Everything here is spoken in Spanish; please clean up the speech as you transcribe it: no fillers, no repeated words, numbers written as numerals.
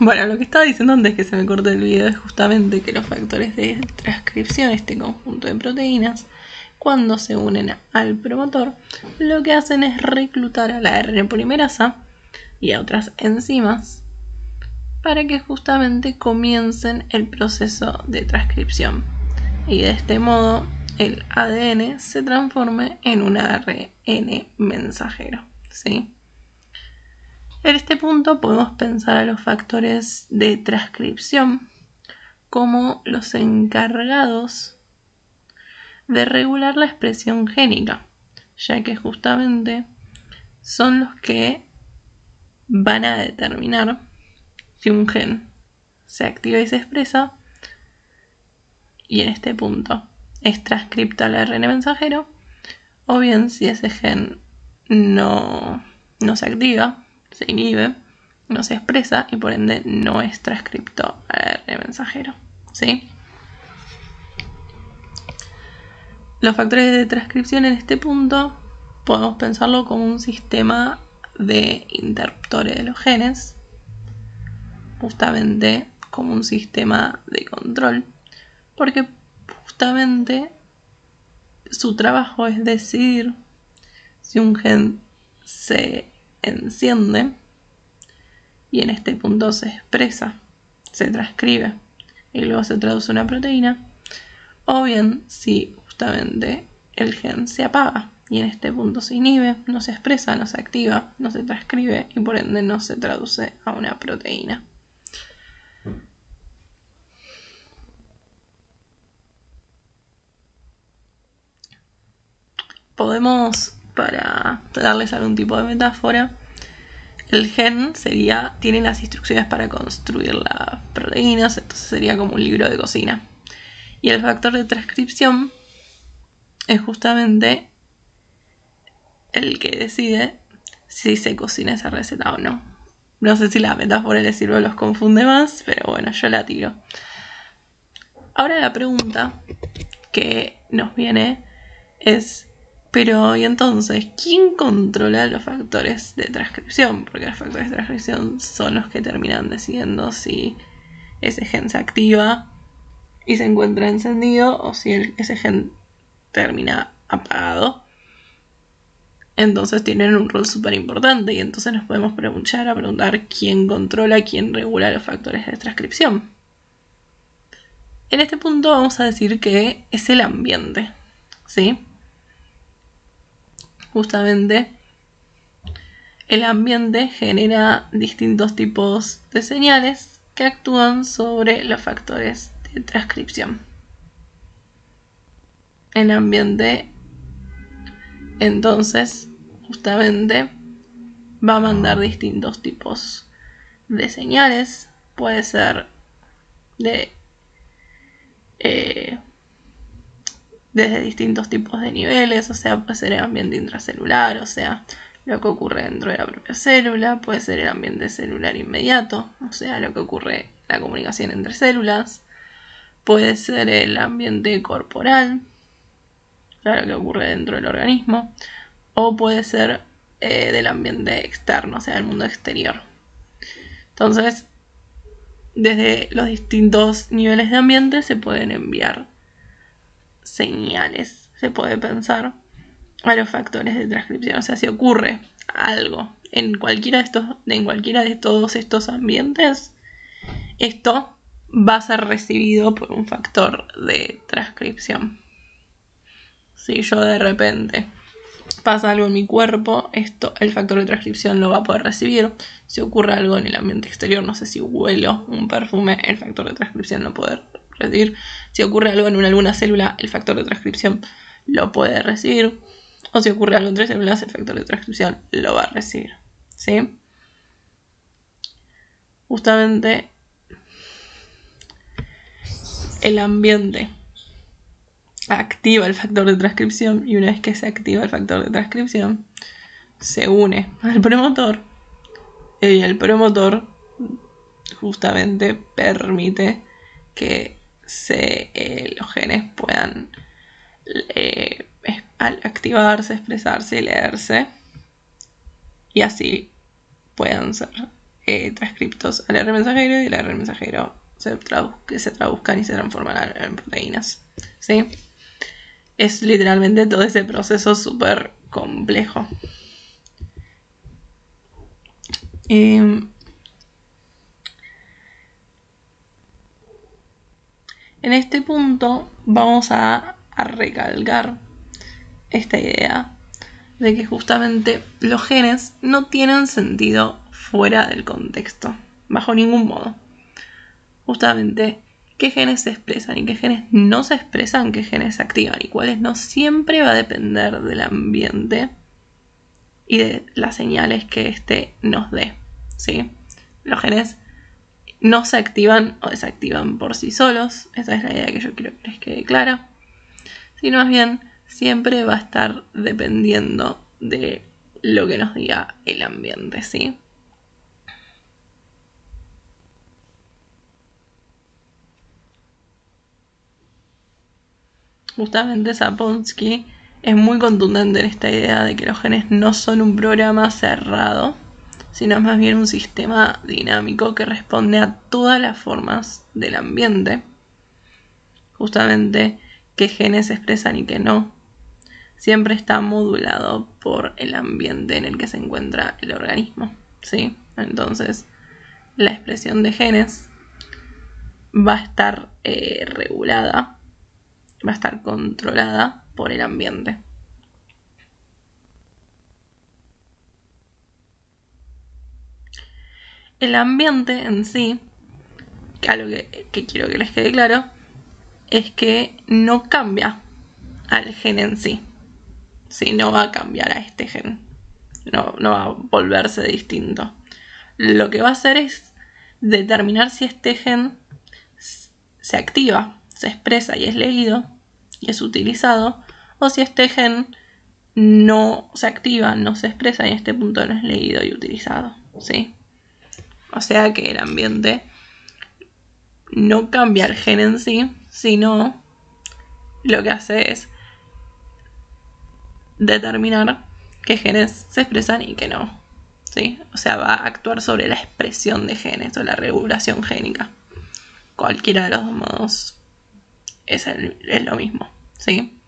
Bueno, lo que estaba diciendo antes que se me cortó el video es justamente que los factores de transcripción, este conjunto de proteínas, cuando se unen al promotor, lo que hacen es reclutar a la RNA polimerasa y a otras enzimas para que justamente comiencen el proceso de transcripción. Y de este modo el ADN se transforme en un ARN mensajero, ¿sí? En este punto podemos pensar a los factores de transcripción como los encargados de regular la expresión génica, ya que justamente son los que van a determinar si un gen se activa y se expresa, y en este punto es transcripto al ARN mensajero, o bien si ese gen no se activa, se inhibe, no se expresa y por ende no es transcripto al ARN mensajero, ¿sí? Los factores de transcripción en este punto podemos pensarlo como un sistema de interruptores de los genes, justamente como un sistema de control, porque justamente su trabajo es decidir si un gen se enciende y en este punto se expresa, se transcribe y luego se traduce una proteína, o bien si justamente el gen se apaga y en este punto se inhibe, no se expresa, no se activa, no se transcribe y por ende no se traduce a una proteína. Podemos, para darles algún tipo de metáfora, el gen tiene las instrucciones para construir las proteínas, entonces sería como un libro de cocina. Y el factor de transcripción es justamente el que decide si se cocina esa receta o no. No sé si la metáfora les sirve o los confunde más, pero bueno, yo la tiro. Ahora la pregunta que nos viene es, pero ¿y entonces quién controla los factores de transcripción? Porque los factores de transcripción son los que terminan decidiendo si ese gen se activa y se encuentra encendido o si ese gen termina apagado. Entonces tienen un rol súper importante y entonces nos podemos preguntar quién controla, quién regula los factores de transcripción. En este punto vamos a decir que es el ambiente, ¿sí? Justamente el ambiente genera distintos tipos de señales que actúan sobre los factores de transcripción. El ambiente entonces justamente va a mandar distintos tipos de señales, puede ser desde distintos tipos de niveles, o sea, puede ser el ambiente intracelular, o sea, lo que ocurre dentro de la propia célula, puede ser el ambiente celular inmediato, o sea, lo que ocurre la comunicación entre células, puede ser el ambiente corporal, lo que ocurre dentro del organismo, o puede ser del ambiente externo, o sea, del mundo exterior. Entonces, desde los distintos niveles de ambiente se pueden enviar señales, se puede pensar a los factores de transcripción. O sea, si ocurre algo en cualquiera de todos estos ambientes, esto va a ser recibido por un factor de transcripción. Si yo de repente pasa algo en mi cuerpo, el factor de transcripción lo va a poder recibir. Si ocurre algo en el ambiente exterior, no sé si huelo un perfume, el factor de transcripción lo puede recibir. Si ocurre algo en alguna célula, el factor de transcripción lo puede recibir. O si ocurre algo entre células, el factor de transcripción lo va a recibir, ¿sí? Justamente el ambiente activa el factor de transcripción y una vez que se activa el factor de transcripción, se une al promotor y el promotor justamente permite que los genes puedan al activarse, expresarse y leerse y así puedan ser transcriptos al RNA mensajero y el RNA mensajero que se traduzcan y se transforman en proteínas, ¿sí? Es literalmente todo ese proceso súper complejo. En este punto vamos a recalcar esta idea de que justamente los genes no tienen sentido fuera del contexto, bajo ningún modo. Justamente, qué genes se expresan y qué genes no se expresan, qué genes se activan y cuáles no, siempre va a depender del ambiente y de las señales que éste nos dé, ¿sí? Los genes no se activan o desactivan por sí solos, esa es la idea que yo quiero que les quede clara, sino más bien siempre va a estar dependiendo de lo que nos diga el ambiente, ¿sí? Justamente Sapolsky es muy contundente en esta idea de que los genes no son un programa cerrado, sino más bien un sistema dinámico que responde a todas las formas del ambiente. Justamente qué genes se expresan y qué no, siempre está modulado por el ambiente en el que se encuentra el organismo, ¿sí? Entonces, la expresión de genes va a estar regulada, va a estar controlada por el ambiente. El ambiente en sí, que algo que quiero que les quede claro, es que no cambia al gen en sí. Sí, no va a cambiar a este gen. No va a volverse distinto. Lo que va a hacer es determinar si este gen se activa, se expresa y es leído y es utilizado, o si este gen no se activa, no se expresa y en este punto no es leído y utilizado, ¿sí? O sea que el ambiente no cambia el gen en sí, sino lo que hace es determinar qué genes se expresan y qué no, ¿sí? O sea, va a actuar sobre la expresión de genes o la regulación génica. Cualquiera de los dos modos es lo mismo, ¿sí?